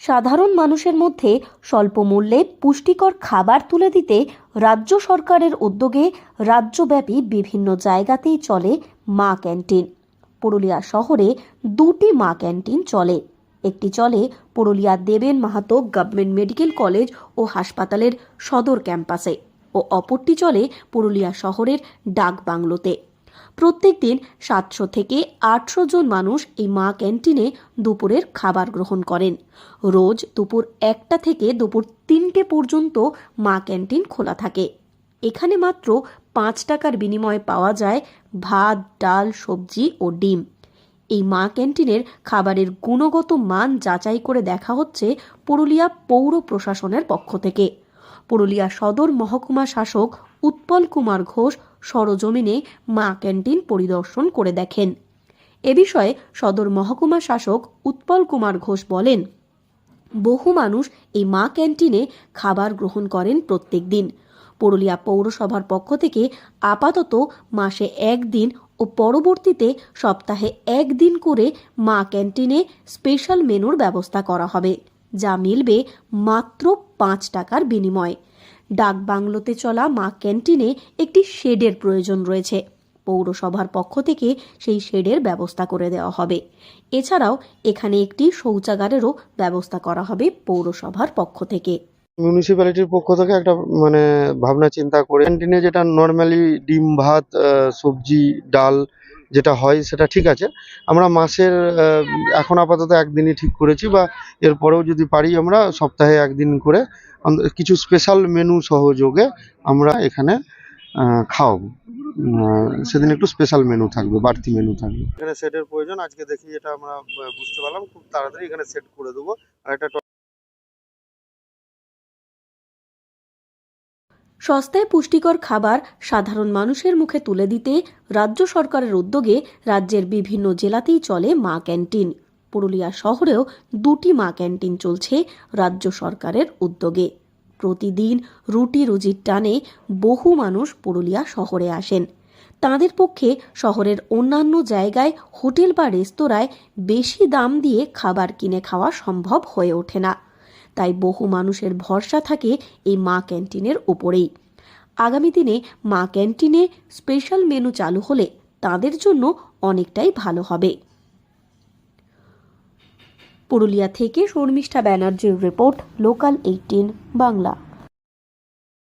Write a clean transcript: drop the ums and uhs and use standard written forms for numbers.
সাধারণ মানুষের মধ্যে স্বল্প মূল্যে পুষ্টিকর খাবার তুলে দিতে রাজ্য সরকারের উদ্যোগে রাজ্যব্যাপী বিভিন্ন জায়গাতেই চলে মা ক্যান্টিন। পুরুলিয়া শহরে দুটি মা ক্যান্টিন চলে। একটি চলে পুরুলিয়া দেবেন মাহাতো গভর্নমেন্ট মেডিকেল কলেজ ও হাসপাতালের সদর ক্যাম্পাসে ও অপরটি চলে পুরুলিয়া শহরের ডাক বাংলোতে। প্রত্যেক দিন 700 থেকে 800 জন মানুষ এই মা ক্যান্টিনে দুপুরের খাবার গ্রহণ করেন। রোজ দুপুর 1টা থেকে দুপুর 3টে পর্যন্ত মা ক্যান্টিন খোলা থাকে। এখানে মাত্র 5 টাকার বিনিময়ে পাওয়া যায় ভাত, ডাল, সবজি ও ডিম। এই মা ক্যান্টিনের খাবারের গুণগত মান যাচাই করে দেখা হচ্ছে পুরুলিয়া পৌর প্রশাসনের পক্ষ থেকে। পুরুলিয়া সদর মহকুমা শাসক উৎপল কুমার ঘোষ সরজমিনে মা ক্যান্টিন পরিদর্শন করে দেখেন। এ বিষয়ে সদর মহকুমা শাসক উৎপল কুমার ঘোষ বলেন, বহু মানুষ এই মা ক্যান্টিনে খাবার গ্রহণ করেন প্রত্যেক দিন। পুরুলিয়া পৌরসভার পক্ষ থেকে আপাতত মাসে 1 দিন ও পরবর্তীতে সপ্তাহে 1 দিন করে মা ক্যান্টিনে স্পেশাল মেনুর ব্যবস্থা করা হবে, যা মিলবে মাত্র 5 টাকার বিনিময়ে। ডাক বাংলোতে চলা মা ক্যান্টিনে একটি শেডের প্রয়োজন রয়েছে। পৌরসভার পক্ষ থেকে সেই শেডের ব্যবস্থা করে দেওয়া হবে। এছাড়াও এখানে একটি শৌচাগারেরও ব্যবস্থা করা হবে পৌরসভার পক্ষ থেকে। মিউনিসিপ্যালিটির পক্ষ থেকে একটা ভাবনা চিন্তা করে ক্যান্টিনে যেটা নর্মালি ডিম, ভাত, সবজি, ডাল যেটা হয় সেটা ঠিক আছে। আমরা মাসের এখন আপাতত 1 দিনই ঠিক করেছি, বা এরপরেও যদি পারি আমরা সপ্তাহে 1 দিন করে কিছু স্পেশাল মেনু সহযোগে আমরা এখানে খাওয়াবো। সেদিন একটু স্পেশাল মেনু থাকবে, বাড়তি মেনু থাকবে। এখানে সেটের প্রয়োজন, আজকে দেখি এটা আমরা বুঝতে পারলাম, খুব তাড়াতাড়ি এখানে সেট করে দেবো। আর একটা সস্তায় পুষ্টিকর খাবার সাধারণ মানুষের মুখে তুলে দিতে রাজ্য সরকারের উদ্যোগে রাজ্যের বিভিন্ন জেলাতেই চলে মা ক্যান্টিন। পুরুলিয়া শহরেও দুটি মা ক্যান্টিন চলছে রাজ্য সরকারের উদ্যোগে। প্রতিদিন রুটি রুজির টানে বহু মানুষ পুরুলিয়া শহরে আসেন। তাদের পক্ষে শহরের অন্যান্য জায়গায় হোটেল বা রেস্তোরাঁয় বেশি দাম দিয়ে খাবার কিনে খাওয়া সম্ভব হয়ে ওঠে না। তাই বহু মানুষের ভরসা থাকে এই মা ক্যান্টিনের উপরেই। আগামী দিনে মা ক্যান্টিনে স্পেশাল মেনু চালু হলে তাদের জন্য অনেকটাই ভালো হবে। পুরুলিয়া থেকে শর্মিষ্ঠা ব্যানার্জির রিপোর্ট, লোকাল 18 বাংলা।